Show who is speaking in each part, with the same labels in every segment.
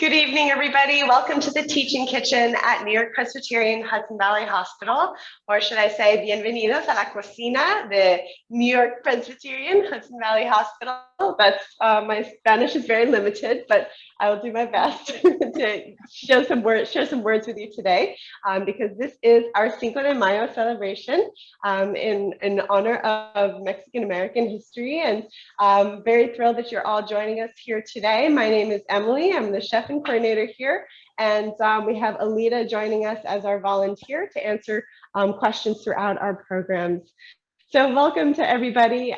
Speaker 1: Good evening, everybody. Welcome to the Teaching Kitchen at New York-Presbyterian Hudson Valley Hospital, or should I say, bienvenidos a la cocina de New York-Presbyterian Hudson Valley Hospital. That's my Spanish is very limited, but I will do my best to share some words with you today, because this is our Cinco de Mayo celebration in honor of Mexican American history, and I'm very thrilled that you're all joining us here today. My name is Emily. I'm the chef and coordinator here, and we have Alita joining us as our volunteer to answer questions throughout our programs. So welcome to everybody.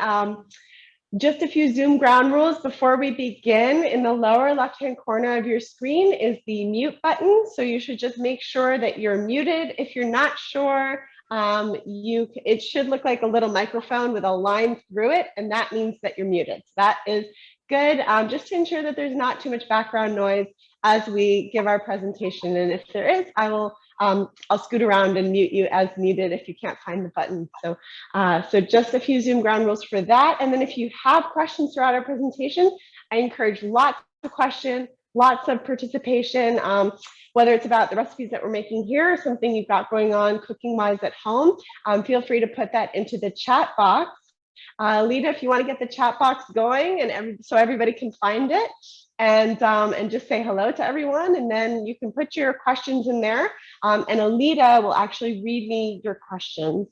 Speaker 1: Just a few Zoom ground rules before we begin. In the lower left-hand corner of your screen is the mute button, so you should just make sure that you're muted. If you're not sure, it should look like a little microphone with a line through it, and that means that you're muted. So that is good, just to ensure that there's not too much background noise as we give our presentation. And if there is, I'll scoot around and mute you as needed if you can't find the button. So, so just a few Zoom ground rules for that. And then if you have questions throughout our presentation, I encourage lots of questions, lots of participation, whether it's about the recipes that we're making here or something you've got going on cooking-wise at home. Feel free to put that into the chat box. Lita, if you want to get the chat box going and so everybody can find it, and just say hello to everyone, and then you can put your questions in there, and Alita will actually read me your questions.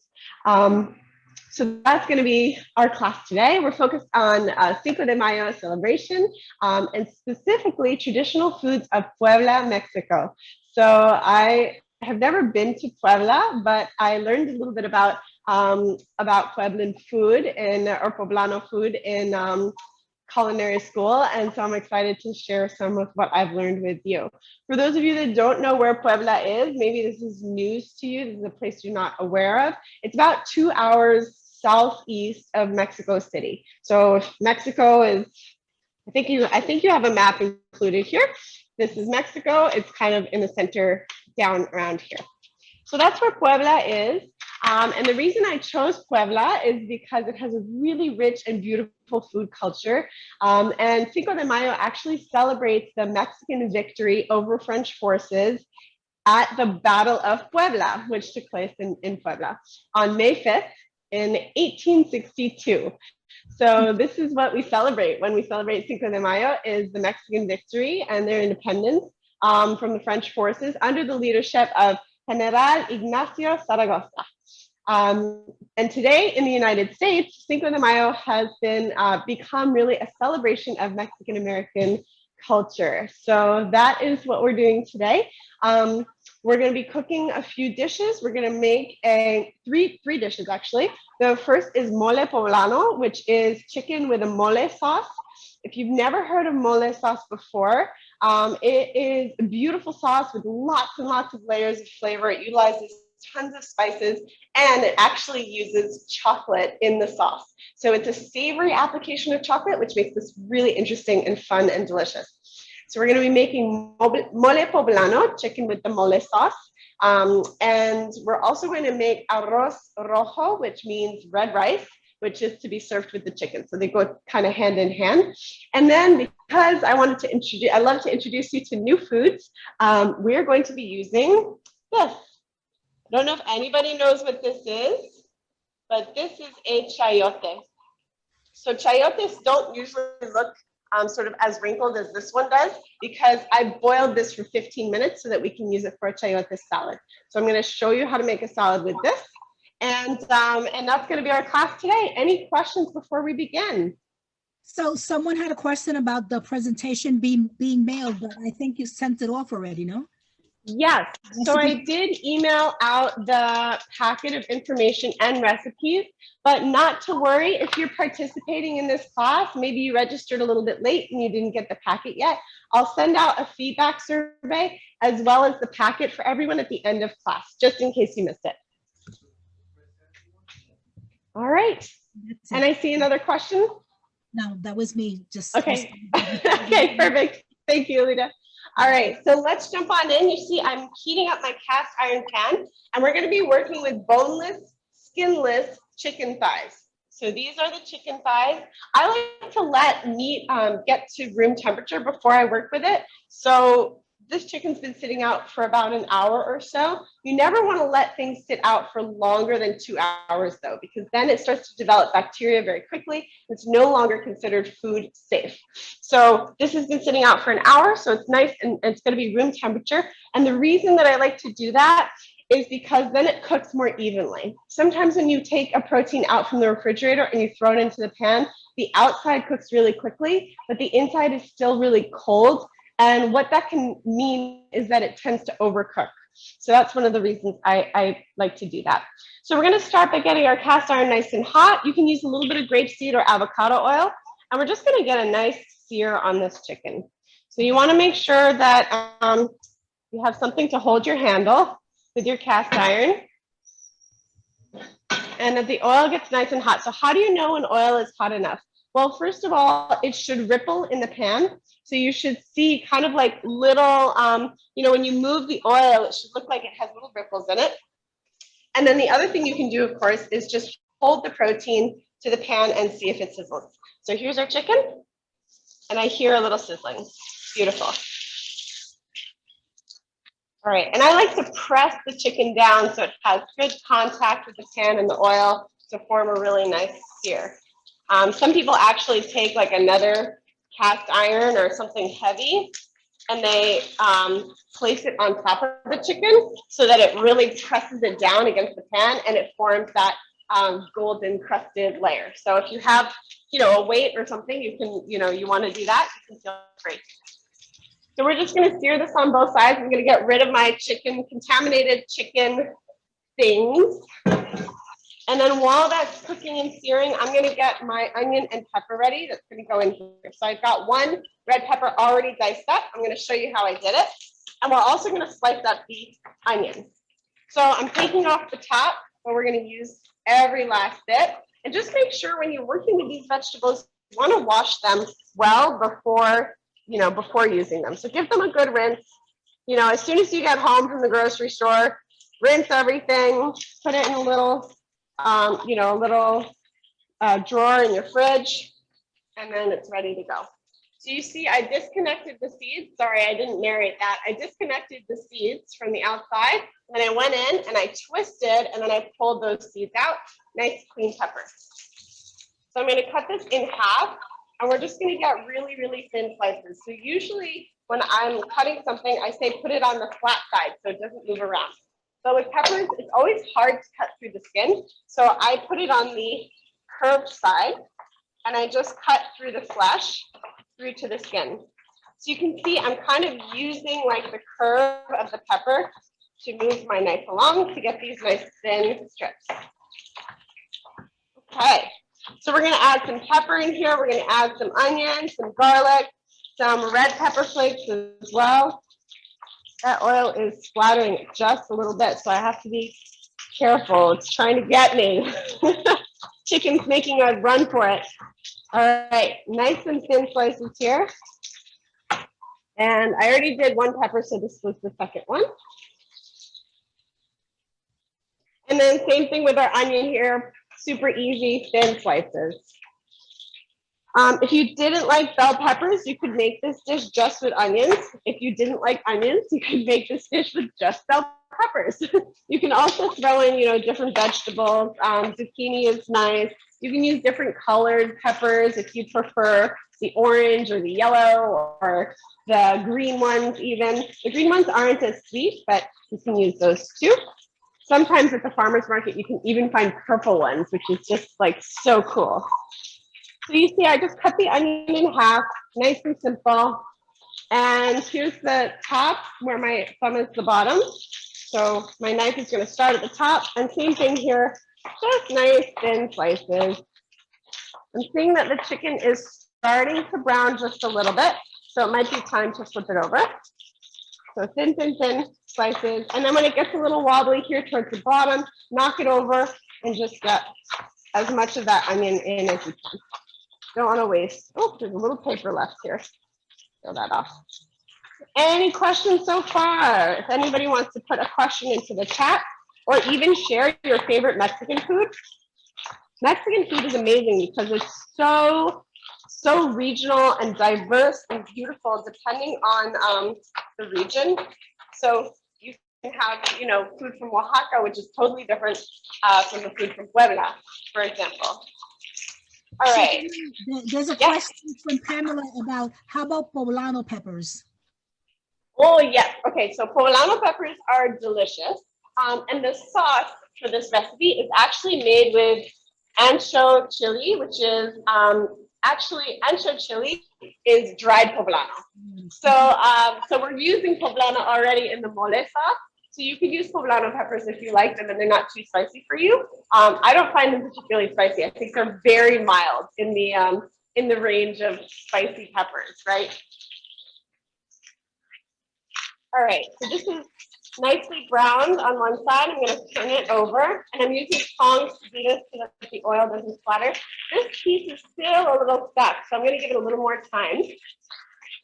Speaker 1: So that's going to be our class today. We're focused on Cinco de Mayo celebration, and specifically traditional foods of Puebla, Mexico. So I have never been to Puebla, but I learned a little bit about Pueblan food or Poblano food in culinary school, and so I'm excited to share some of what I've learned with you. For those of you that don't know where Puebla is, maybe this is news to you, this is a place you're not aware of. It's about 2 hours southeast of Mexico City. So if Mexico is, I think you have a map included here. This is Mexico. It's kind of in the center down around here. So that's where Puebla is. And the reason I chose Puebla is because it has a really rich and beautiful food culture. And Cinco de Mayo actually celebrates the Mexican victory over French forces at the Battle of Puebla, which took place in Puebla on May 5th in 1862. So this is what we celebrate when we celebrate Cinco de Mayo, is the Mexican victory and their independence from the French forces under the leadership of General Ignacio Zaragoza. And today in the United States, Cinco de Mayo has been become really a celebration of Mexican American culture. So that is what we're doing today. We're going to be cooking a few dishes. We're going to make three dishes actually. The first is mole poblano, which is chicken with a mole sauce. If you've never heard of mole sauce before, it is a beautiful sauce with lots and lots of layers of flavor. It utilizes tons of spices, and it actually uses chocolate in the sauce. So it's a savory application of chocolate, which makes this really interesting and fun and delicious. So we're going to be making mole poblano, chicken with the mole sauce. And we're also going to make arroz rojo, which means red rice, which is to be served with the chicken. So they go kind of hand in hand. And then because I love to introduce you to new foods, we're going to be using this. I don't know if anybody knows what this is, but this is a chayote. So chayotes don't usually look sort of as wrinkled as this one does, because I boiled this for 15 minutes so that we can use it for a chayote salad. So I'm going to show you how to make a salad with this. And that's going to be our class today. Any questions before we begin?
Speaker 2: So someone had a question about the presentation being mailed, but I think you sent it off already, no?
Speaker 1: Yes, so I did email out the packet of information and recipes, but not to worry if you're participating in this class. Maybe you registered a little bit late and you didn't get the packet yet. I'll send out a feedback survey as well as the packet for everyone at the end of class, just in case you missed it. All right, and I see another question.
Speaker 2: No, that was me. Just
Speaker 1: okay. Okay, perfect. Thank you, Lita. All right, so let's jump on in. You see, I'm heating up my cast iron pan, and we're going to be working with boneless, skinless chicken thighs. So these are the chicken thighs. I like to let meat get to room temperature before I work with it. So this chicken's been sitting out for about an hour or so. You never want to let things sit out for longer than 2 hours though, because then it starts to develop bacteria very quickly. It's no longer considered food safe. So this has been sitting out for an hour, so it's nice and it's going to be room temperature. And the reason that I like to do that is because then it cooks more evenly. Sometimes when you take a protein out from the refrigerator and you throw it into the pan, the outside cooks really quickly, but the inside is still really cold. And what that can mean is that it tends to overcook. So that's one of the reasons I like to do that. So we're going to start by getting our cast iron nice and hot. You can use a little bit of grapeseed or avocado oil. And we're just going to get a nice sear on this chicken. So you want to make sure that you have something to hold your handle with your cast iron. And that the oil gets nice and hot. So how do you know when oil is hot enough? Well, first of all, it should ripple in the pan. So you should see kind of like little, when you move the oil, it should look like it has little ripples in it. And then the other thing you can do, of course, is just hold the protein to the pan and see if it sizzles. So here's our chicken. And I hear a little sizzling. Beautiful. All right, and I like to press the chicken down so it has good contact with the pan and the oil to form a really nice sear. Some people actually take like another cast iron or something heavy and they place it on top of the chicken so that it really presses it down against the pan and it forms that golden crusted layer. So if you have, a weight or something, you can, you want to do that, you can feel great. So we're just going to sear this on both sides. I'm going to get rid of my contaminated chicken things. And then while that's cooking and searing, I'm going to get my onion and pepper ready. That's going to go in here. So I've got one red pepper already diced up. I'm going to show you how I did it. And we're also going to slice up the onion. So I'm taking off the top, but we're going to use every last bit. And just make sure when you're working with these vegetables, you want to wash them well before using them. So give them a good rinse. As soon as you get home from the grocery store, rinse everything, put it in a little drawer in your fridge, and then it's ready to go. So you see, I disconnected the seeds. Sorry, I didn't narrate that. I disconnected the seeds from the outside, and then I went in and I twisted, and then I pulled those seeds out. Nice clean pepper. So I'm going to cut this in half, and we're just going to get really, really thin slices. So usually when I'm cutting something, I say put it on the flat side so it doesn't move around. But with peppers, it's always hard to cut through the skin. So I put it on the curved side, and I just cut through the flesh through to the skin. So you can see I'm kind of using like the curve of the pepper to move my knife along to get these nice thin strips. Okay, so we're going to add some pepper in here. We're going to add some onion, some garlic, some red pepper flakes as well. That oil is splattering just a little bit, so I have to be careful. It's trying to get me. Chicken's making a run for it. All right, nice and thin slices here. And I already did one pepper, so this was the second one. And then same thing with our onion here, super easy, thin slices. If you didn't like bell peppers, you could make this dish just with onions. If you didn't like onions, you could make this dish with just bell peppers. You can also throw in, different vegetables. Zucchini is nice. You can use different colored peppers if you prefer the orange or the yellow or the green ones even. The green ones aren't as sweet, but you can use those too. Sometimes at the farmer's market, you can even find purple ones, which is just like so cool. So you see, I just cut the onion in half, nice and simple. And here's the top where my thumb is the bottom. So my knife is going to start at the top, and same thing here, just nice thin slices. I'm seeing that the chicken is starting to brown just a little bit, so it might be time to flip it over. So thin, thin, thin slices. And then when it gets a little wobbly here towards the bottom, knock it over and just get as much of that onion in as you can. Don't want to waste. Oh, there's a little paper left here. Throw that off. Any questions so far? If anybody wants to put a question into the chat or even share your favorite Mexican food, Mexican food is amazing because it's so regional and diverse and beautiful depending on the region. So you can have, you know, food from Oaxaca, which is totally different from the food from Puebla, for example. All right.
Speaker 2: There's a question from Pamela about how about Poblano peppers?
Speaker 1: Oh, yes. Okay, so Poblano peppers are delicious. And the sauce for this recipe is actually made with Ancho Chili, which is actually Ancho Chili is dried poblano. So we're using poblano already in the mole sauce. So you can use poblano peppers if you like them and they're not too spicy for you. I don't find them particularly spicy. I think they're very mild in the range of spicy peppers, right? All right, so this is nicely browned on one side. I'm going to turn it over, and I'm using tongs to do this so that the oil doesn't splatter. This piece is still a little stuck, so I'm going to give it a little more time.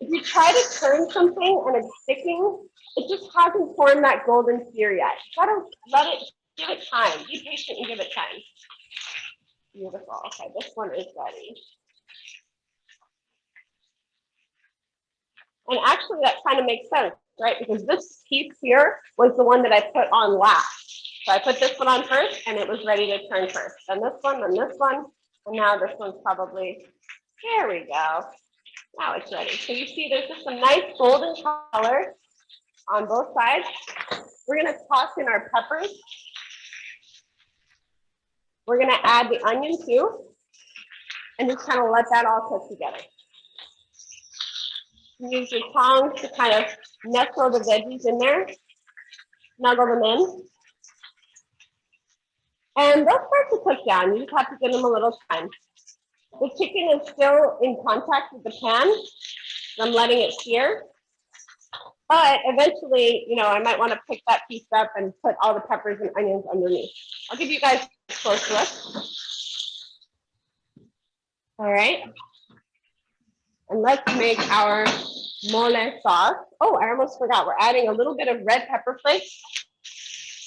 Speaker 1: If you try to turn something and it's sticking, it just hasn't formed that golden sear yet. You gotta let it, give it time. Be patient and give it time. Beautiful. Okay, this one is ready. And actually, that kind of makes sense, right? Because this piece here was the one that I put on last. So I put this one on first, and it was ready to turn first. Then this one, and now this one's probably, there we go. Now it's ready. So you see there's just some nice golden color on both sides. We're gonna toss in our peppers. We're gonna add the onion too, and just kind of let that all cook together. Use your tongs to kind of nestle the veggies in there, snuggle them in. And they'll start to cook down. You just have to give them a little time. The chicken is still in contact with the pan. So I'm letting it sear. But eventually, you know, I might want to pick that piece up and put all the peppers and onions underneath. I'll give you guys a close look. All right. And let's make our mole sauce. Oh, I almost forgot. We're adding a little bit of red pepper flakes.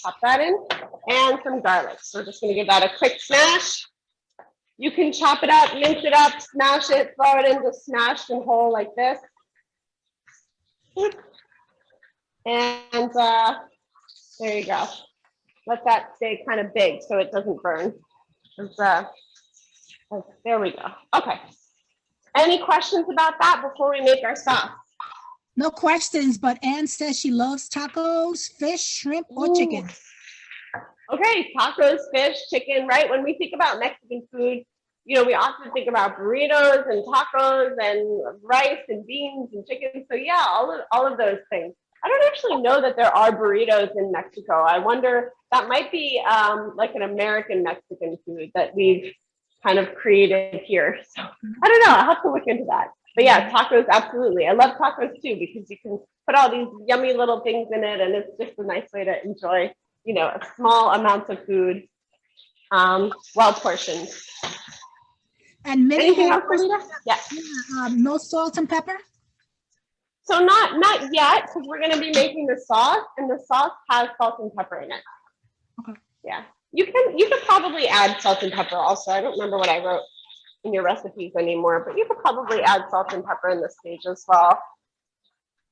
Speaker 1: Pop that in. And some garlic. So we're just going to give that a quick smash. You can chop it up, mince it up, smash it, throw it in just smashed and whole like this. And there you go. Let that stay kind of big so it doesn't burn. There we go. Okay. Any questions about that before we make our sauce?
Speaker 2: No questions, but Anne says she loves tacos, fish, shrimp, or chicken.
Speaker 1: Okay, tacos, fish, chicken, right? When we think about Mexican food, you know, we often think about burritos and tacos and rice and beans and chicken. So yeah, all of those things. I don't actually know that there are burritos in Mexico. I wonder, that might be like an American Mexican food that we've kind of created here. So I don't know, I'll have to look into that. But yeah, tacos, absolutely. I love tacos too, because you can put all these yummy little things in it, and it's just a nice way to enjoy, you know, a small amounts of food, well portioned.
Speaker 2: And
Speaker 1: anything else, Rita? Yeah.
Speaker 2: No salt and pepper?
Speaker 1: So not yet, because we're going to be making the sauce, and the sauce has salt and pepper in it.
Speaker 2: Okay.
Speaker 1: Yeah, you could probably add salt and pepper also. I don't remember what I wrote in your recipes anymore, but you could probably add salt and pepper in this stage as well.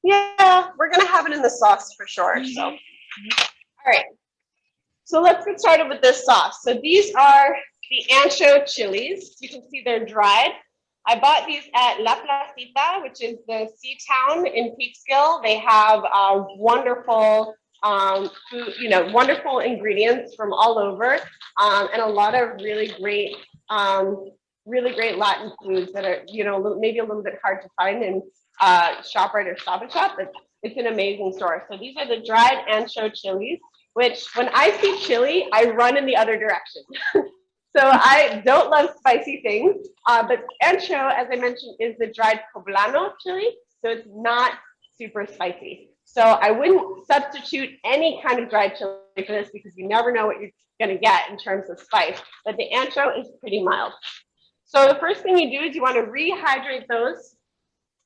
Speaker 1: Yeah, we're going to have it in the sauce for sure. So, all right. So let's get started with this sauce. So these are the Ancho Chilies. You can see they're dried. I bought these at La Placita, which is the sea town in Peekskill. They have wonderful food, you know, wonderful ingredients from all over, and a lot of really great Latin foods that are, you know, maybe a little bit hard to find in ShopRite or Stop and Shop, but it's an amazing store. So these are the dried Ancho Chilies, which when I see chili, I run in the other direction. So I don't love spicy things, but Ancho, as I mentioned, is the dried Poblano chili, so it's not super spicy. So I wouldn't substitute any kind of dried chili for this, because you never know what you're going to get in terms of spice, but the Ancho is pretty mild. So the first thing you do is you want to rehydrate those,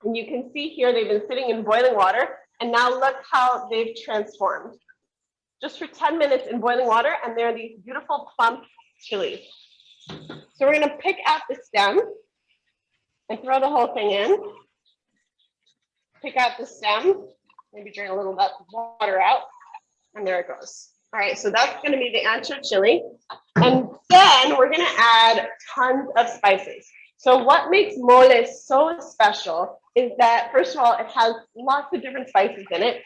Speaker 1: and you can see here they've been sitting in boiling water, and now look how they've transformed. Just for 10 minutes in boiling water, and they're these beautiful plump chilies. So we're gonna pick out the stem and throw the whole thing in. Pick out the stem, maybe drain a little bit of water out, and there it goes. All right, so that's gonna be the ancho chili. And then we're gonna add tons of spices. So what makes mole so special is that, first of all, it has lots of different spices in it.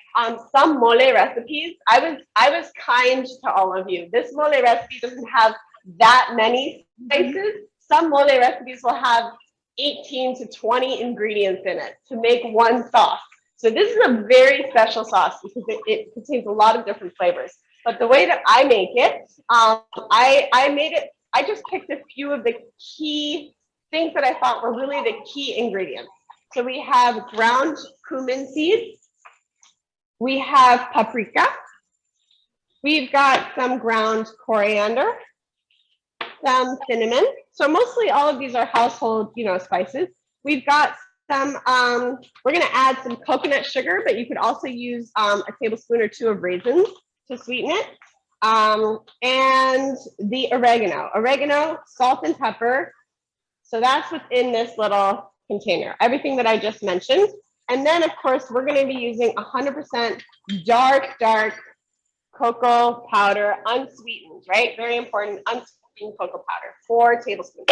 Speaker 1: Some mole recipes, I was kind to all of you. This mole recipe doesn't have that many spices. Some mole recipes will have 18 to 20 ingredients in it to make one sauce. So this is a very special sauce because it contains a lot of different flavors. But the way that I make it, I just picked a few of the key things that I thought were really the key ingredients. So we have ground cumin seeds. We have paprika. We've got some ground coriander, some cinnamon. So mostly all of these are household, spices. We've got some, we're gonna add some coconut sugar, but you could also use a tablespoon or two of raisins to sweeten it. And the oregano, salt and pepper. So that's what's in this little container, everything that I just mentioned. And then of course, we're gonna be using 100% dark cocoa powder, unsweetened, right? Very important, unsweetened cocoa powder, 4 tablespoons.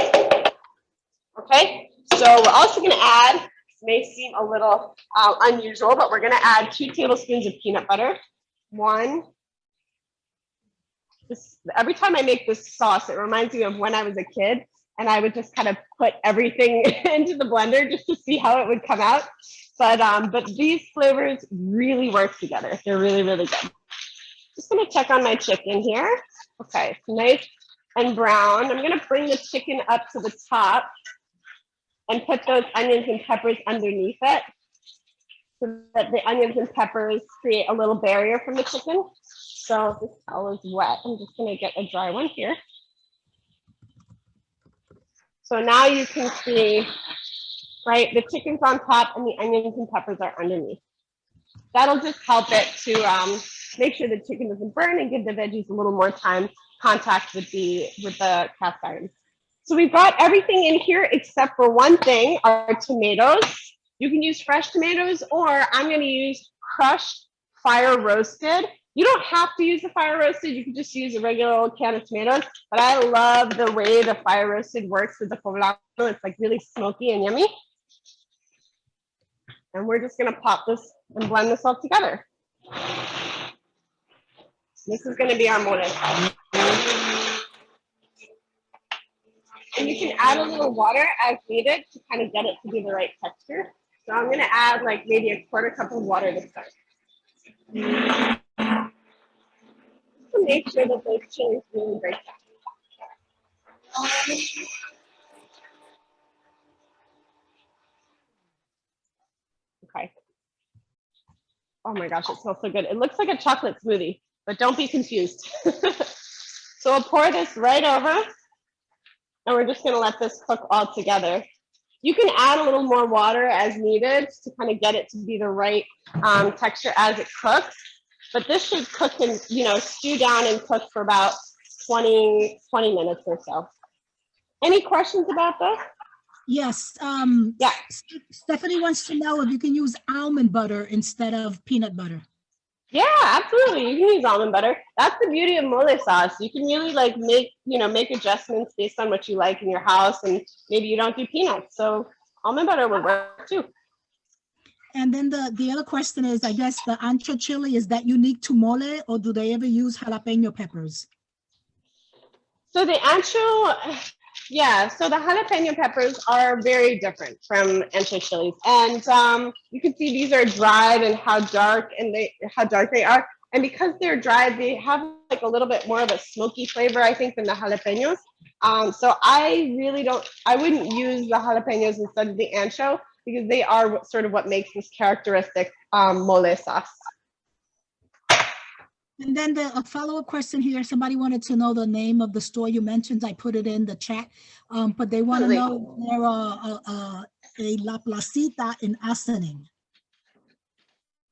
Speaker 1: Okay, so we're also gonna add, this may seem a little unusual, but we're gonna add 2 tablespoons of peanut butter. Every time I make this sauce, it reminds me of when I was a kid and I would just kind of put everything into the blender just to see how it would come out. But these flavors really work together. They're really, really good. Just gonna check on my chicken here. Okay, it's nice and brown. I'm gonna bring the chicken up to the top and put those onions and peppers underneath it so that the onions and peppers create a little barrier from the chicken. So this towel is wet. I'm just gonna get a dry one here. So now you can see, right, the chicken's on top and the onions and peppers are underneath. That'll just help it to make sure the chicken doesn't burn and give the veggies a little more time contact with the cast iron. So we've got everything in here except for one thing, our tomatoes. You can use fresh tomatoes, or I'm gonna use crushed fire roasted. You don't have to use the fire roasted, you can just use a regular old can of tomatoes, but I love the way the fire roasted works with the Poblano. It's like really smoky and yummy. And we're just gonna pop this and blend this all together. This is gonna be our mole. And you can add a little water as needed to kind of get it to be the right texture. So I'm gonna add like maybe a 1/4 cup of water to start. To make sure that those chilies really break down. Okay. Oh my gosh, it smells so good. It looks like a chocolate smoothie, but don't be confused. So I'll pour this right over, and we're just gonna let this cook all together. You can add a little more water as needed to kind of get it to be the right texture as it cooks. But this should cook and, stew down and cook for about 20 minutes or so. Any questions about this?
Speaker 2: Yes.
Speaker 1: Yeah.
Speaker 2: Stephanie wants to know if you can use almond butter instead of peanut butter.
Speaker 1: Yeah, absolutely. You can use almond butter. That's the beauty of mole sauce. You can really make adjustments based on what you like in your house, and maybe you don't do peanuts. So almond butter would work too. And
Speaker 2: then the other question is, I guess the ancho chili, is that unique to mole, or do they ever use jalapeno peppers?
Speaker 1: So the ancho, so the jalapeno peppers are very different from ancho chilies. And you can see these are dried and how dark they are. And because they're dried, they have like a little bit more of a smoky flavor, I think, than the jalapenos. So I wouldn't use the jalapenos instead of the ancho, because they are sort of what makes this characteristic mole sauce.
Speaker 2: And then a follow-up question here, somebody wanted to know the name of the store you mentioned. I put it in the chat, but they want to know if there are a La Placita in Ossining.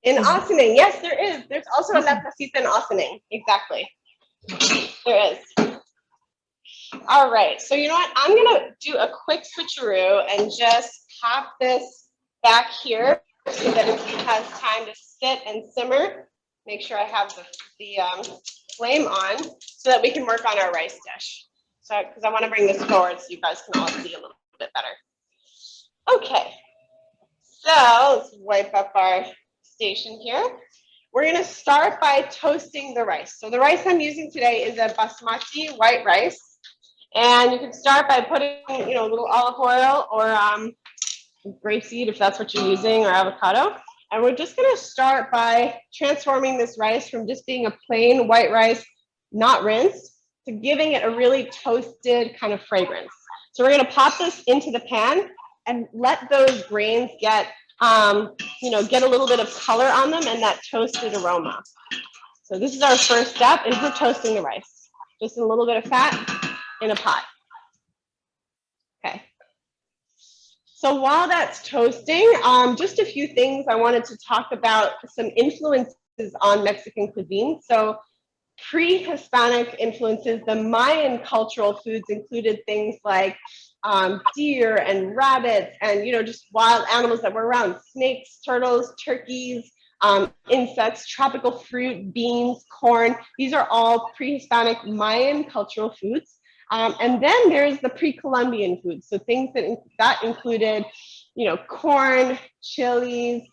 Speaker 1: In Ossining, yes, there is. There's also a La Placita in Ossining, exactly. There is. All right, so you know what? I'm gonna do a quick switcheroo and just pop this back here so that it has time to sit and simmer. Make sure I have the flame on so that we can work on our rice dish. So, because I want to bring this forward so you guys can all see a little bit better. Okay, so let's wipe up our station here. We're going to start by toasting the rice. So the rice I'm using today is a basmati white rice. And you can start by putting, you know, a little olive oil or grapeseed if that's what you're using, or avocado. And we're just going to start by transforming this rice from just being a plain white rice, not rinsed, to giving it a really toasted kind of fragrance. So we're going to pop this into the pan and let those grains get, you know, get a little bit of color on them and that toasted aroma. So this is our first step, is we're toasting the rice. Just a little bit of fat in a pot. Okay. So while that's toasting, just a few things I wanted to talk about, some influences on Mexican cuisine. So pre-Hispanic influences, the Mayan cultural foods included things like deer and rabbits and, you know, just wild animals that were around, snakes, turtles, turkeys, insects, tropical fruit, beans, corn. These are all pre-Hispanic Mayan cultural foods. And then there's the pre-Columbian foods. So things that included, you know, corn, chilies,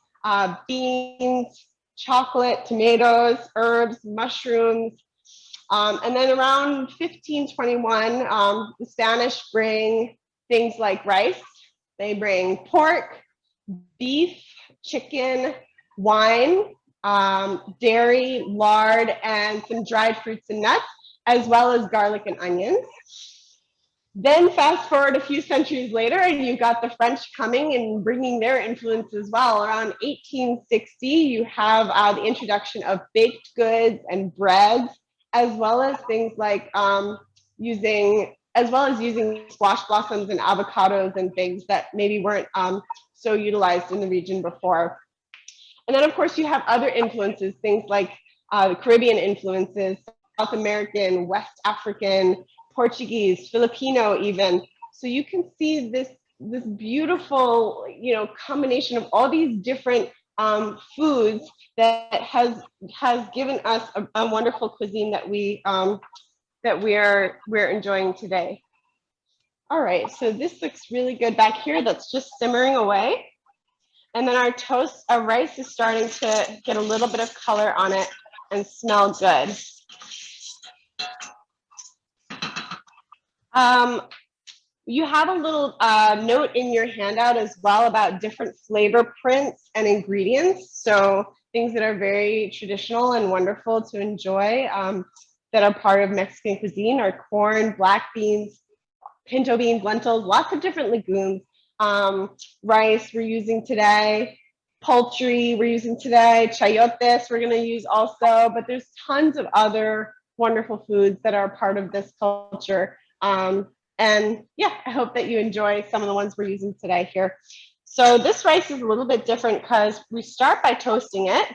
Speaker 1: beans, chocolate, tomatoes, herbs, mushrooms. And then around 1521, the Spanish bring things like rice. They bring pork, beef, chicken, wine, dairy, lard, and some dried fruits and nuts, as well as garlic and onions. Then fast forward a few centuries later, and you got the French coming and bringing their influence as well. Around 1860, you have the introduction of baked goods and breads, as well as things like using squash blossoms and avocados and things that maybe weren't so utilized in the region before. And then, of course, you have other influences, things like the Caribbean influences, South American, West African, Portuguese, Filipino even. So you can see this beautiful, you know, combination of all these different foods that has given us a wonderful cuisine that we're enjoying today. All right, so this looks really good back here. That's just simmering away. And then our rice is starting to get a little bit of color on it and smell good. You have a little note in your handout as well about different flavor prints and ingredients. So things that are very traditional and wonderful to enjoy that are part of Mexican cuisine are corn, black beans, pinto beans, lentils, lots of different legumes. Rice we're using today, poultry we're using today, chayotes we're going to use also, but there's tons of other wonderful foods that are part of this culture. And yeah, I hope that you enjoy some of the ones we're using today here. So this rice is a little bit different because we start by toasting it.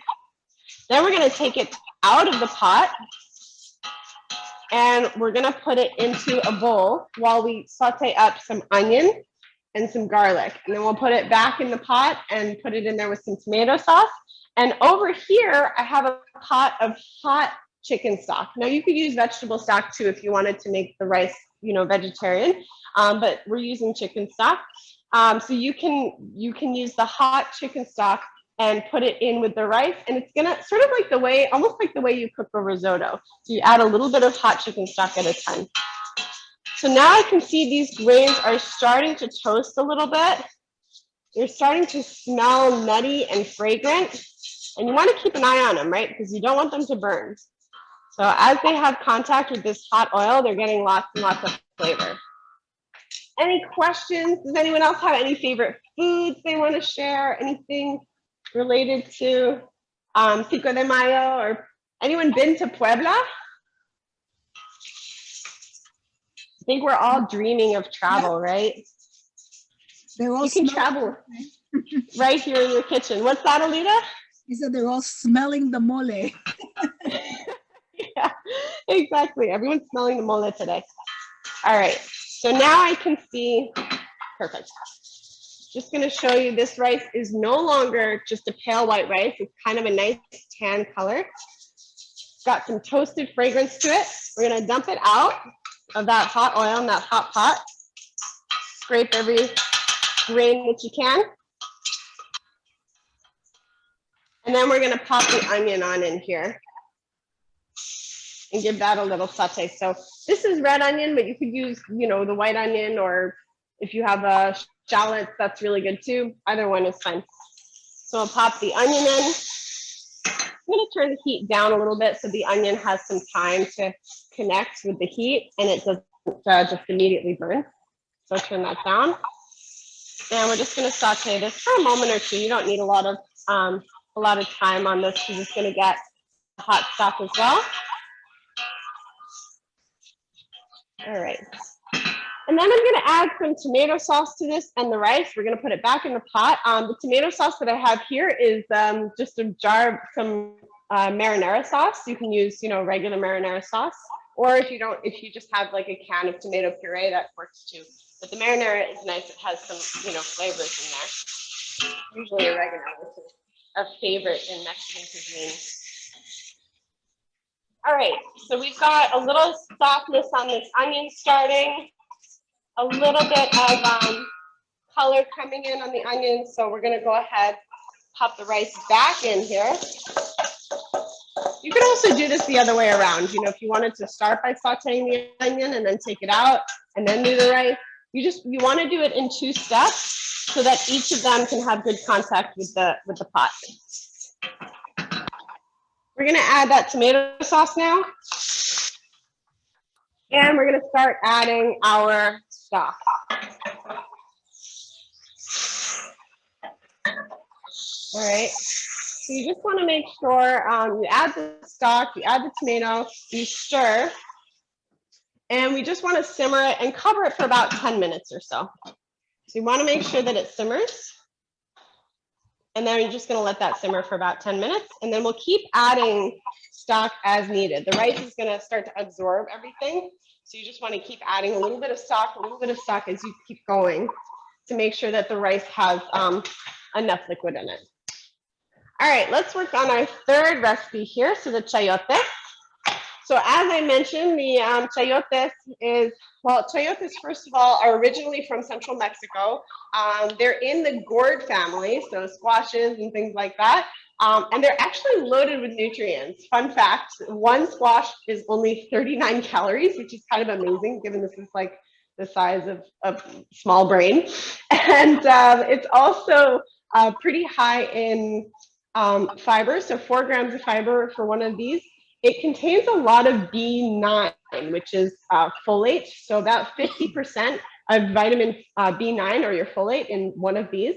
Speaker 1: Then we're going to take it out of the pot and we're going to put it into a bowl while we saute up some onion and some garlic. And then we'll put it back in the pot and put it in there with some tomato sauce. And over here, I have a pot of hot chicken stock. Now you could use vegetable stock too if you wanted to make the rice, you know, vegetarian, but we're using chicken stock. So you can use the hot chicken stock and put it in with the rice, and it's gonna sort of like the way, almost like the way you cook a risotto. So you add a little bit of hot chicken stock at a time. So now I can see these grains are starting to toast a little bit. They're starting to smell nutty and fragrant, and you want to keep an eye on them, right? Because you don't want them to burn. So as they have contact with this hot oil, they're getting lots and lots of flavor. Any questions? Does anyone else have any favorite foods they want to share? Anything related to Cinco de Mayo? Or anyone been to Puebla? I think we're all dreaming of travel, right?
Speaker 2: They're all
Speaker 1: you can travel right here in your kitchen. What's that, Alita?
Speaker 2: He said they're all smelling the mole.
Speaker 1: Yeah, exactly. Everyone's smelling the mole today. All right, so now I can see, perfect. Just gonna show you this rice is no longer just a pale white rice. It's kind of a nice tan color. It's got some toasted fragrance to it. We're gonna dump it out of that hot oil in that hot pot. Scrape every grain that you can. And then we're gonna pop the onion on in here and give that a little saute. So this is red onion, but you could use, you know, the white onion, or if you have a shallots, that's really good too. Either one is fine. So I'll pop the onion in. I'm gonna turn the heat down a little bit so the onion has some time to connect with the heat and it doesn't just immediately burn. So turn that down. And we're just gonna saute this for a moment or two. You don't need a lot of time on this because it's gonna get hot stock as well. All right. And then I'm gonna add some tomato sauce to this and the rice. We're gonna put it back in the pot. The tomato sauce that I have here is just a jar of some marinara sauce. You can use, you know, regular marinara sauce. Or if you just have like a can of tomato puree, that works too. But the marinara is nice. It has some, you know, flavors in there. Usually oregano, which is a favorite in Mexican cuisine. All right, so we've got a little softness on this onion starting, a little bit of color coming in on the onion. So we're gonna go ahead, pop the rice back in here. You could also do this the other way around. You know, if you wanted to start by sauteing the onion and then take it out and then do the rice, you want to do it in 2 steps so that each of them can have good contact with the pot. We're gonna add that tomato sauce now. And we're gonna start adding our stock. All right, so you just wanna make sure you add the stock, you add the tomato, you stir, and we just wanna simmer it and cover it for about 10 minutes or so. So you wanna make sure that it simmers. And then you're just gonna let that simmer for about 10 minutes, and then we'll keep adding stock as needed. The rice is gonna start to absorb everything. So you just wanna keep adding a little bit of stock as you keep going to make sure that the rice has enough liquid in it. All right, let's work on our third recipe here, so the chayote. So as I mentioned, the chayotes is, well, chayotes, first of all, are originally from central Mexico. They're in the gourd family, so squashes and things like that. And they're actually loaded with nutrients. Fun fact, one squash is only 39 calories, which is kind of amazing, given this is like the size of a small brain. And it's also pretty high in fiber, so 4 grams of fiber for one of these. It contains a lot of B9, which is folate. So about 50% of vitamin B9 or your folate in one of these.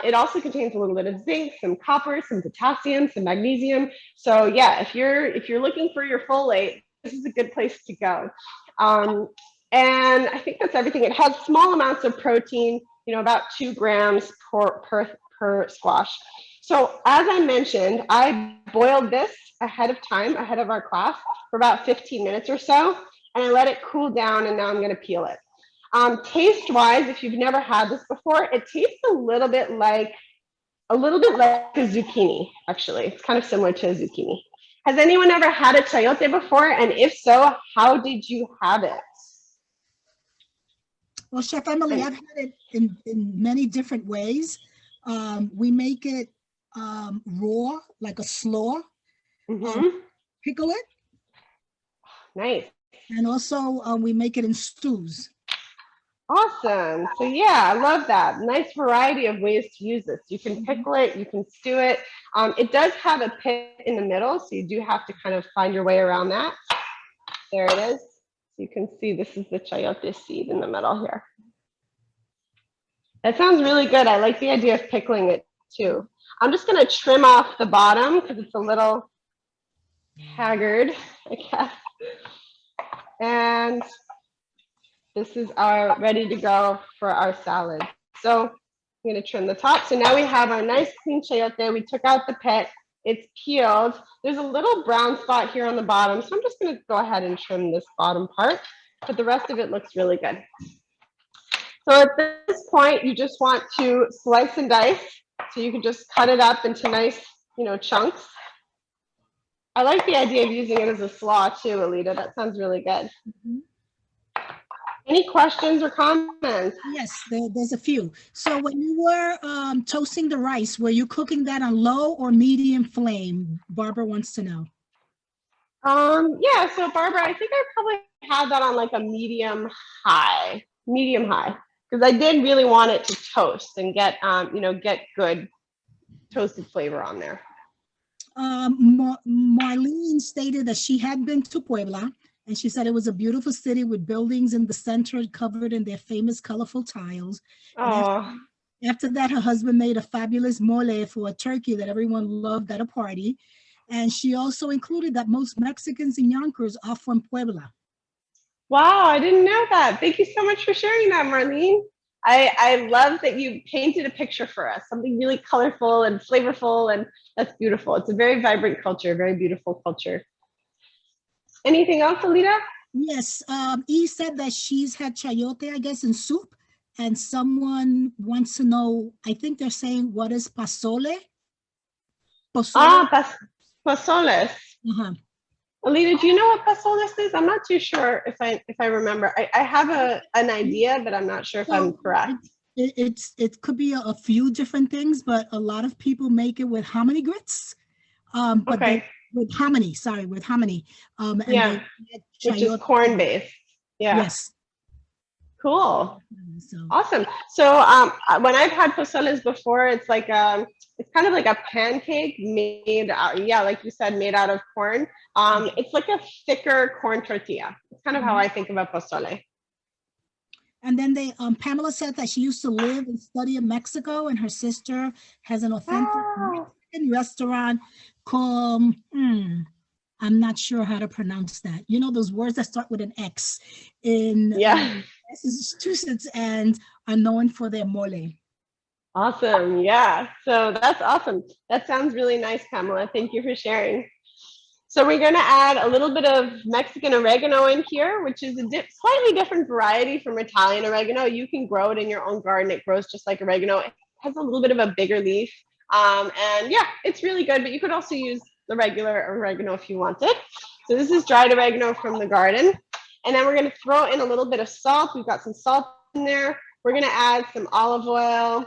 Speaker 1: It also contains a little bit of zinc, some copper, some potassium, some magnesium. So yeah, if you're looking for your folate, this is a good place to go. And I think that's everything. It has small amounts of protein, you know, about 2 grams per squash. So as I mentioned, I boiled this ahead of time, ahead of our class, for about 15 minutes or so, and I let it cool down, and now I'm gonna peel it. Taste-wise, if you've never had this before, it tastes a little bit like a zucchini, actually. It's kind of similar to a zucchini. Has anyone ever had a chayote before? And if so, how did you have it?
Speaker 2: Well, Chef Emily, I've had it in many different ways. We make it raw, like a slaw. Pickle it.
Speaker 1: Nice.
Speaker 2: And also we make it in stews.
Speaker 1: Awesome. So yeah, I love that. Nice variety of ways to use this. You can pickle it, you can stew it. It does have a pit in the middle, so you do have to kind of find your way around that. There it is. So you can see this is the chayote seed in the middle here. That sounds really good. I like the idea of pickling it too. I'm just gonna trim off the bottom because it's a little haggard, I guess. And this is our ready to go for our salad. So I'm gonna trim the top. So now we have our nice clean chayote. We took out the pit, it's peeled. There's a little brown spot here on the bottom. So I'm just gonna go ahead and trim this bottom part. but the rest of it looks really good. So at this point, you just want to slice and dice. So you can just cut it up into nice, chunks. I like the idea of using it as a slaw too, Alita. That sounds really good.
Speaker 2: Mhm.
Speaker 1: Any questions or comments?
Speaker 2: Yes, there's a few. So when you were toasting the rice, were you cooking that on low or medium flame? Barbara wants to know.
Speaker 1: Yeah, so Barbara, I think I probably had that on like a medium high, because I did really want it to toast and get, get good toasted flavor on there.
Speaker 2: Marlene stated that she had been to Puebla, and she said it was a beautiful city with buildings in the center covered in their famous colorful tiles.
Speaker 1: Oh.
Speaker 2: After that, her husband made a fabulous mole for a turkey that everyone loved at a party. And she also included that most Mexicans in Yonkers are from Puebla.
Speaker 1: Wow, I didn't know that. Thank you so much for sharing that, Marlene. I love that you painted a picture for us, something really colorful and flavorful, and that's beautiful. It's a very vibrant culture, very beautiful culture. Anything else, Alita?
Speaker 2: Yes, E said that she's had chayote, I guess, in soup, and someone wants to know, I think they're saying, what is pozole?
Speaker 1: Pozole? Pozoles.
Speaker 2: Uh-huh.
Speaker 1: Alita, do you know what pozoles is? I'm not too sure if I remember. I have an idea, but I'm not sure if I'm correct.
Speaker 2: It could be a few different things, but a lot of people make it with hominy grits. But
Speaker 1: okay.
Speaker 2: With hominy.
Speaker 1: Yeah, which is corn based. Yeah.
Speaker 2: Yes.
Speaker 1: Cool.
Speaker 2: So.
Speaker 1: Awesome. So when I've had pozoles before, it's like it's kind of like a pancake made out, like you said, made out of corn. It's like a thicker corn tortilla. It's kind of how I think about pozole.
Speaker 2: And then Pamela said that she used to live and study in Mexico, and her sister has an authentic Mexican restaurant called, I'm not sure how to pronounce that. You know, those words that start with an X in Massachusetts and are known for their mole.
Speaker 1: Awesome. Yeah. So that's awesome. That sounds really nice, Pamela. Thank you for sharing. So we're going to add a little bit of Mexican oregano in here, which is a slightly different variety from Italian oregano. You can grow it in your own garden. It grows just like oregano. It has a little bit of a bigger leaf. And yeah, it's really good, but you could also use the regular oregano if you wanted. So this is dried oregano from the garden. And then we're going to throw in a little bit of salt. We've got some salt in there. We're going to add some olive oil.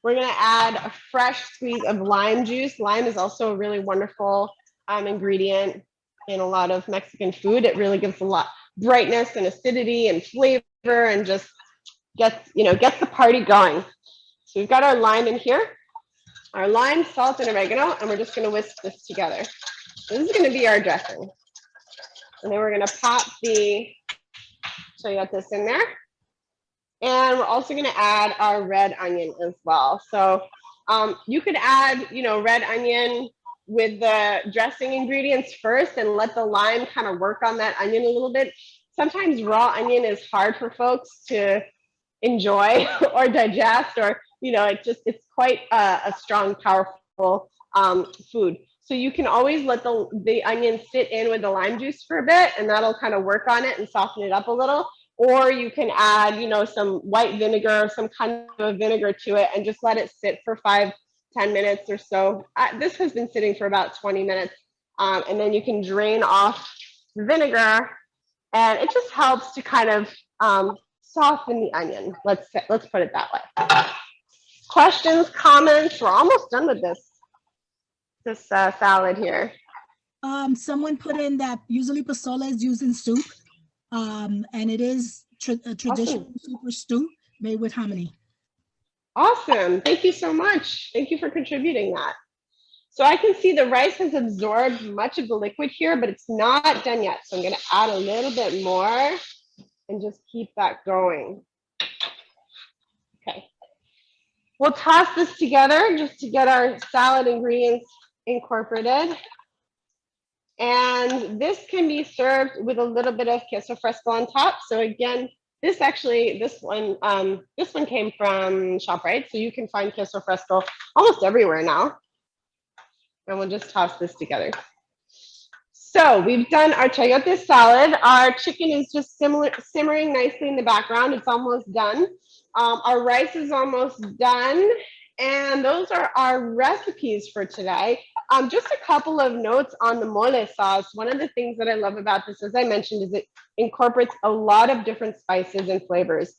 Speaker 1: We're going to add a fresh squeeze of lime juice. Lime is also a really wonderful ingredient in a lot of Mexican food. It really gives a lot brightness and acidity and flavor, and just gets the party going. So we've got our lime in here, our lime, salt, and oregano, and we're just going to whisk this together. So this is going to be our dressing. And then we're going to pop the chayotes in there. And we're also going to add our red onion as well. So you could add, red onion with the dressing ingredients first and let the lime kind of work on that onion a little bit. Sometimes raw onion is hard for folks to enjoy or digest, or, it's quite a strong, powerful food. So you can always let the onion sit in with the lime juice for a bit, and that'll kind of work on it and soften it up a little. Or you can add, some white vinegar, some kind of vinegar to it, and just let it sit for 5-10 minutes or so. This has been sitting for about 20 minutes. And then you can drain off the vinegar, and it just helps to kind of soften the onion. Let's put it that way. Questions, comments? We're almost done with this salad here.
Speaker 2: Someone put in that usually pozole is used in soup. And it is a traditional soup or stew made with hominy.
Speaker 1: Awesome. Thank you so much. Thank you for contributing that. So I can see the rice has absorbed much of the liquid here, but it's not done yet. So I'm going to add a little bit more and just keep that going. Okay. We'll toss this together just to get our salad ingredients incorporated. And this can be served with a little bit of queso fresco on top. So again, this one came from ShopRite. So you can find queso fresco almost everywhere now. And we'll just toss this together. So we've done our chayote salad. Our chicken is just simmering nicely in the background. It's almost done. Our rice is almost done. And those are our recipes for today. Just a couple of notes on the mole sauce. One of the things that I love about this, as I mentioned, is it incorporates a lot of different spices and flavors.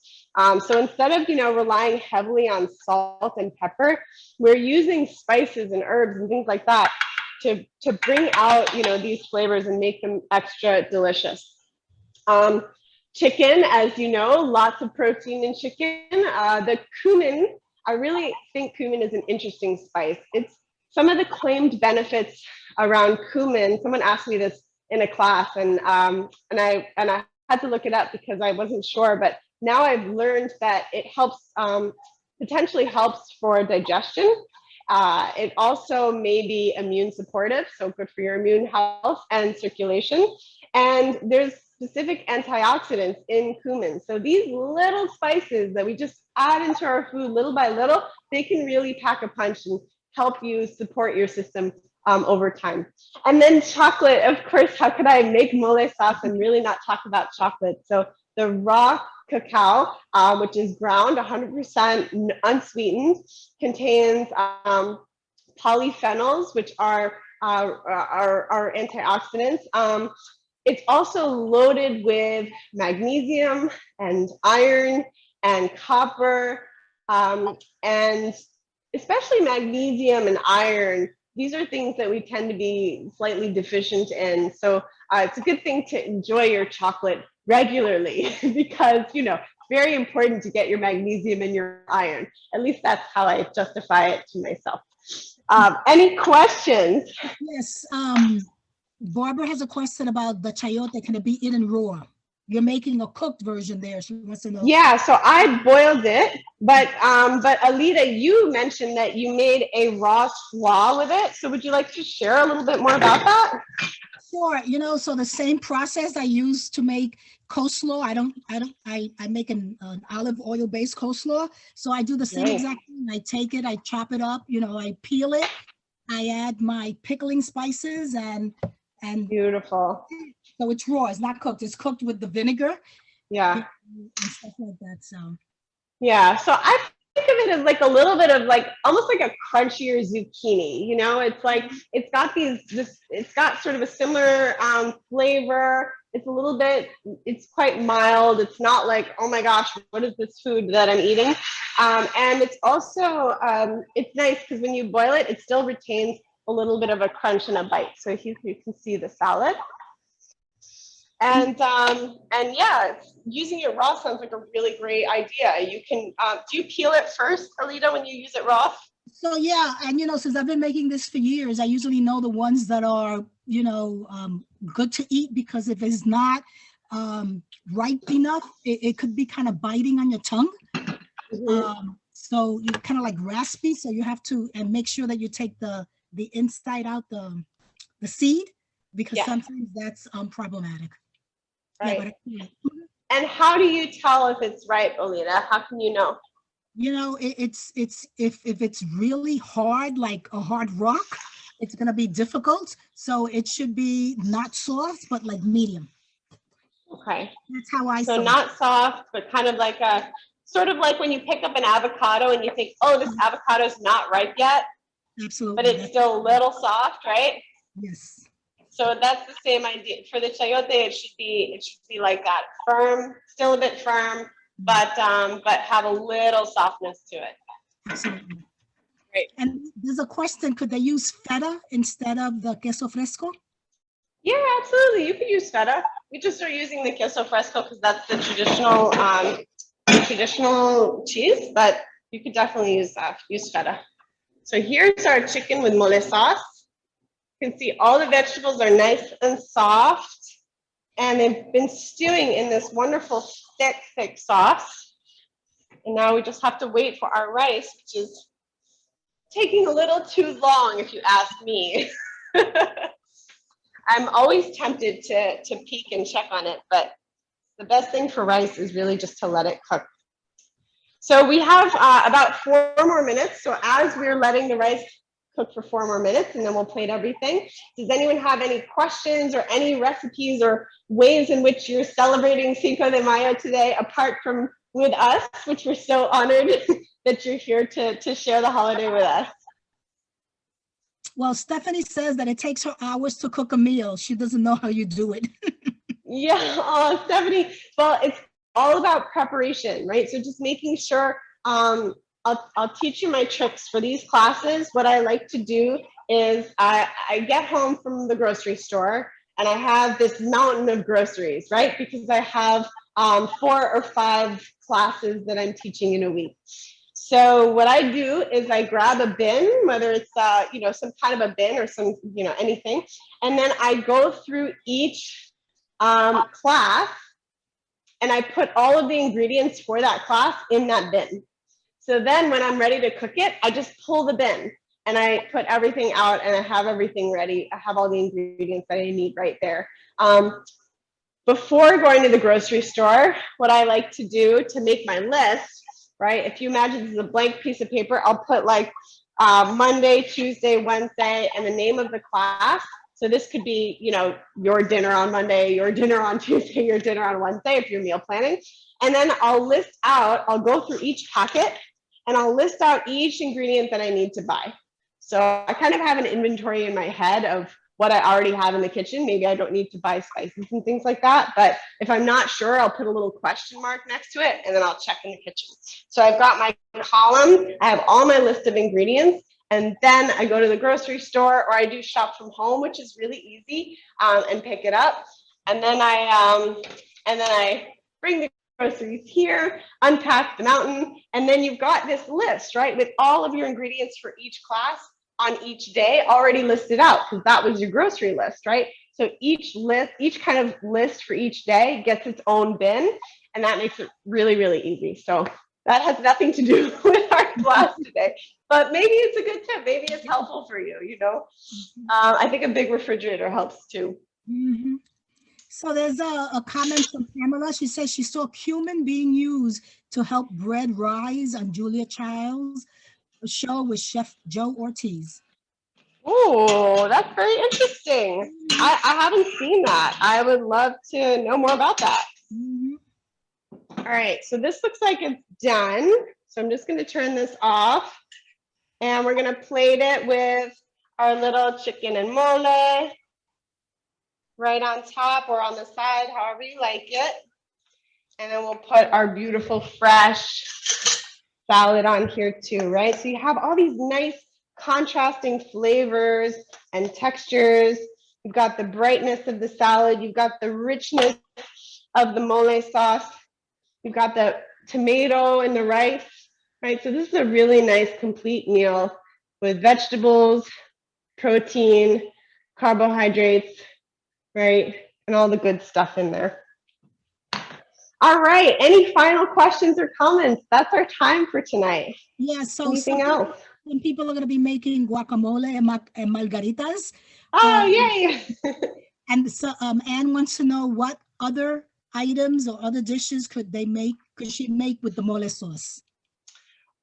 Speaker 1: So instead of, relying heavily on salt and pepper, we're using spices and herbs and things like that to bring out, these flavors and make them extra delicious. Chicken, as you know, lots of protein in chicken. The cumin, I really think cumin is an interesting spice. It's some of the claimed benefits around cumin. Someone asked me this in a class, and I had to look it up because I wasn't sure. But now I've learned that it helps, potentially helps for digestion. It also may be immune supportive, so good for your immune health and circulation. And there's specific antioxidants in cumin. So these little spices that we just add into our food little by little, they can really pack a punch and help you support your system over time. And then chocolate, of course, how could I make mole sauce and really not talk about chocolate? So the raw cacao, which is ground 100% unsweetened, contains polyphenols, which are antioxidants. It's also loaded with magnesium and iron and copper, and especially magnesium and iron. These are things that we tend to be slightly deficient in. So it's a good thing to enjoy your chocolate regularly because, it's very important to get your magnesium and your iron. At least that's how I justify it to myself. Any questions?
Speaker 2: Yes. Barbara has a question about the chayote. Can it be eaten raw? You're making a cooked version there. She wants to know.
Speaker 1: Yeah, so I boiled it, but Alita, you mentioned that you made a raw slaw with it. So would you like to share a little bit more about that?
Speaker 2: Sure. So the same process I use to make coleslaw. I make an olive oil based coleslaw. So I do the same exact thing. I take it, I chop it up, I peel it, I add my pickling spices and
Speaker 1: beautiful.
Speaker 2: So it's raw, it's not cooked, it's cooked with the vinegar.
Speaker 1: Yeah.
Speaker 2: And stuff like that. So
Speaker 1: yeah, so I think of it as like a little bit of like almost like a crunchier zucchini. It's like it's got sort of a similar flavor. It's quite mild. It's not like, oh my gosh, what is this food that I'm eating? And it's also it's nice because when you boil it, it still retains a little bit of a crunch and a bite. So here you can see the salad. And yeah, using it raw sounds like a really great idea. You can, do you peel it first, Alita, when you use it raw?
Speaker 2: So yeah, and since I've been making this for years, I usually know the ones that are, good to eat, because if it's not ripe enough, it could be kind of biting on your tongue. Mm-hmm. So you're kind of like raspy. So you have to make sure that you take the inside out, the seed, because sometimes that's problematic.
Speaker 1: Right. Yeah, and how do you tell if it's ripe, Alita? How can you know?
Speaker 2: It's if it's really hard, like a hard rock, it's gonna be difficult. So it should be not soft, but like medium.
Speaker 1: Okay.
Speaker 2: That's how I.
Speaker 1: So not soft, but kind of like sort of like when you pick up an avocado and you think, oh, this avocado is not ripe yet.
Speaker 2: Absolutely.
Speaker 1: But it's still a little soft, right?
Speaker 2: Yes.
Speaker 1: So that's the same idea for the chayote. It should be like that, firm, still a bit firm, but have a little softness to it.
Speaker 2: Absolutely.
Speaker 1: Great.
Speaker 2: And there's a question: could they use feta instead of the queso fresco?
Speaker 1: Yeah, absolutely. You could use feta. We just are using the queso fresco because that's the traditional cheese, but you could definitely use feta. So here's our chicken with mole sauce. You can see all the vegetables are nice and soft, and they've been stewing in this wonderful thick sauce. And now we just have to wait for our rice, which is taking a little too long, if you ask me. I'm always tempted to peek and check on it, but the best thing for rice is really just to let it cook. So we have about 4 more minutes. So as we're letting the rice cook for 4 more minutes, and then we'll plate everything. Does anyone have any questions or any recipes or ways in which you're celebrating Cinco de Mayo today, apart from with us, which we're so honored that you're here to share the holiday with us?
Speaker 2: Well, Stephanie says that it takes her hours to cook a meal. She doesn't know how you do it.
Speaker 1: Yeah, oh, Stephanie, well, it's all about preparation, right? So just making sure, I'll teach you my tricks for these classes. What I like to do is I get home from the grocery store and I have this mountain of groceries, right? Because I have 4 or 5 classes that I'm teaching in a week. So what I do is I grab a bin, whether it's you know, some kind of a bin or some, you know, anything, and then I go through each class and I put all of the ingredients for that class in that bin. So then when I'm ready to cook it, I just pull the bin and I put everything out and I have everything ready. I have all the ingredients that I need right there. Before going to the grocery store, what I like to do to make my list, right? If you imagine this is a blank piece of paper, I'll put like Monday, Tuesday, Wednesday, and the name of the class. So this could be, you know, your dinner on Monday, your dinner on Tuesday, your dinner on Wednesday, if you're meal planning. And then I'll list out, I'll go through each packet and I'll list out each ingredient that I need to buy. So I kind of have an inventory in my head of what I already have in the kitchen. Maybe I don't need to buy spices and things like that. But if I'm not sure, I'll put a little question mark next to it and then I'll check in the kitchen. So I've got my column, I have all my list of ingredients. And then I go to the grocery store or I do shop from home, which is really easy, and pick it up. And then I bring the groceries here, unpack the mountain, and then you've got this list, right, with all of your ingredients for each class on each day already listed out, because that was your grocery list, right? So each kind of list for each day gets its own bin, and that makes it really, really easy. So that has nothing to do with our class today, but maybe it's a good tip. Maybe it's helpful for you, you know? I think a big refrigerator helps too.
Speaker 2: Mm-hmm. So there's a comment from Pamela. She says she saw cumin being used to help bread rise on Julia Child's show with Chef Joe Ortiz.
Speaker 1: Oh, that's very interesting. I haven't seen that. I would love to know more about that.
Speaker 2: Mm-hmm.
Speaker 1: All right, so this looks like it's done. So I'm just going to turn this off and we're going to plate it with our little chicken and mole right on top or on the side, however you like it. And then we'll put our beautiful fresh salad on here too, right? So you have all these nice contrasting flavors and textures. You've got the brightness of the salad. You've got the richness of the mole sauce. You've got the tomato and the rice, right? So this is a really nice complete meal with vegetables, protein, carbohydrates, right? And all the good stuff in there. All right, any final questions or comments? That's our time for tonight.
Speaker 2: Yeah, so
Speaker 1: anything else?
Speaker 2: Some people are going to be making guacamole and margaritas.
Speaker 1: Oh, yay!
Speaker 2: And so Anne wants to know what other items or other dishes could she make with the mole sauce?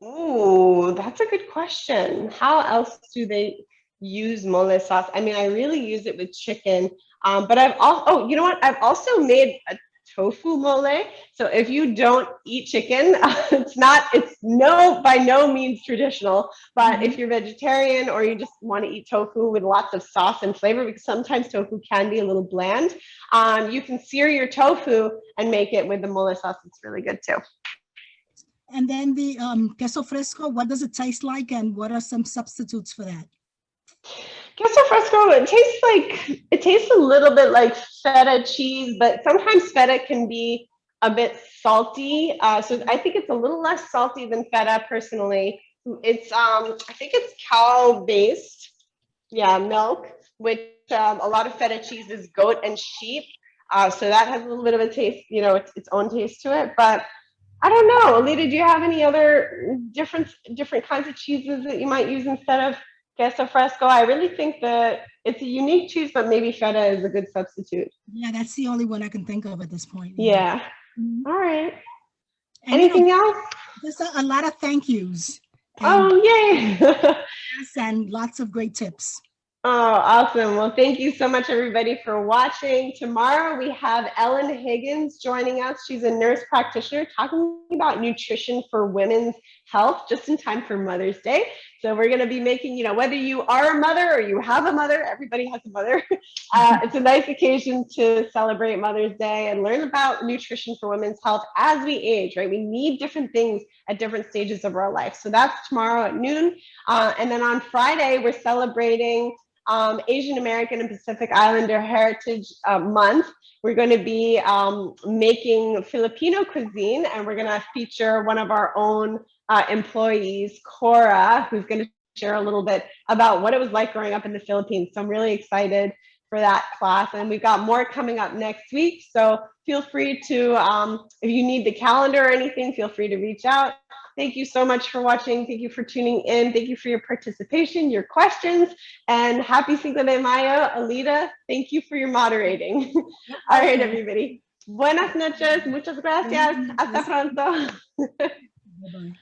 Speaker 1: Ooh, that's a good question. How else do they use mole sauce? I mean, I really use it with chicken, but I've also, you know what? I've also made a tofu mole. So if you don't eat chicken, it's by no means traditional, but if you're vegetarian or you just want to eat tofu with lots of sauce and flavor, because sometimes tofu can be a little bland, you can sear your tofu and make it with the mole sauce. It's really good too.
Speaker 2: And then the queso fresco, what does it taste like and what are some substitutes for that?
Speaker 1: Queso Fresco, it tastes a little bit like feta cheese, but sometimes feta can be a bit salty. So I think it's a little less salty than feta personally. It's, I think it's cow-based, milk, which a lot of feta cheese is goat and sheep. So that has a little bit of a taste, its own taste to it. But I don't know, Alita, do you have any other different kinds of cheeses that you might use instead of queso fresco? I really think that it's a unique cheese, but maybe feta is a good substitute.
Speaker 2: Yeah, that's the only one I can think of at this point.
Speaker 1: Yeah. Mm-hmm. All right. And anything else?
Speaker 2: There's a lot of thank yous. and,
Speaker 1: Oh, yay.
Speaker 2: and lots of great tips.
Speaker 1: Oh, awesome. Well, thank you so much, everybody, for watching. Tomorrow, we have Ellen Higgins joining us. She's a nurse practitioner talking about nutrition for women's health, just in time for Mother's Day. So we're going to be making, you know, whether you are a mother or you have a mother, everybody has a mother. It's a nice occasion to celebrate Mother's Day and learn about nutrition for women's health as we age, right? We need different things at different stages of our life. So that's tomorrow at noon. And then on Friday, we're celebrating Asian American and Pacific Islander Heritage Month. We're going to be making Filipino cuisine, and we're going to feature one of our own employees, Cora, who's going to share a little bit about what it was like growing up in the Philippines. So I'm really excited for that class, and we've got more coming up next week. So feel free to, if you need the calendar or anything, feel free to reach out. Thank you so much for watching. Thank you for tuning in. Thank you for your participation, your questions, and happy Cinco de Mayo. Alita, thank you for your moderating. All right, everybody. Buenas noches. Muchas gracias. Hasta pronto.
Speaker 2: Bye-bye.